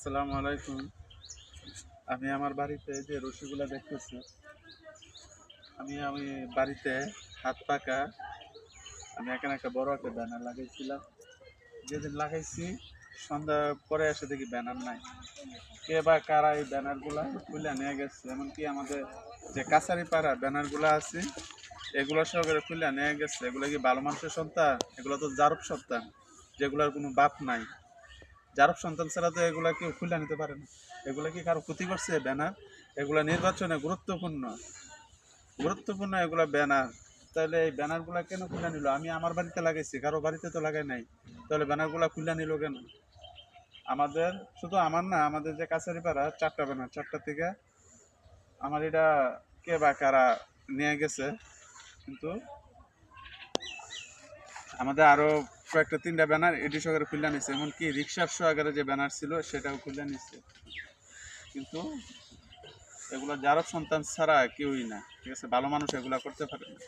আসসালামু আলাইকুম। আমি আমার বাড়িতে যে রশিগুলা দেখতেছি, আমি আমি বাড়িতে হাত পাকা আমি এখানে একটা বড় একটা ব্যানার লাগাইছিলাম। যেদিন লাগাইছি সন্ধ্যা পরে এসে দেখি ব্যানার নাই। কে বা কারা এই ব্যানারগুলা খুলে নিয়ে গেছে, এমনকি আমাদের যে কাছারি পাড়া ব্যানারগুলা আছে এগুলো সহকারে খুলে নিয়ে গেছে। এগুলো কি ভালো মানুষের সন্তান? এগুলো তো জারব সন্তান, যেগুলোর কোনো বাপ নাই। জারব সন্তান ছাড়া তো এগুলা কেউ খুলে নিতে পারে না। এগুলা কি কারো ক্ষতি করছে ব্যানার? এগুলা নির্বাচনে গুরুত্বপূর্ণ গুরুত্বপূর্ণ এগুলা ব্যানার। তাহলে এই ব্যানারগুলা কেন খুলে নিল? আমি আমার বাড়িতে লাগাইছি, কারো বাড়িতে তো লাগাই নাই। তাহলে ব্যানারগুলা খুলে নিল কেন? আমাদের, শুধু আমার না, আমাদের যে কাছারি পাড়া 4টা ব্যানার, 4টা থেকে আমার এটা কে বা কারা নিয়ে গেছে। কিন্তু আমাদের আরো কয়েকটা 3টা ব্যানার এডি সহকারে খুলে নিচ্ছে, এমনকি রিক্সার সহকারে যে ব্যানার ছিল সেটাও খুলে নিচ্ছে। কিন্তু এগুলো যারব সন্তান ছাড়া কেউই না, ঠিক আছে? ভালো মানুষ এগুলা করতে পারে না।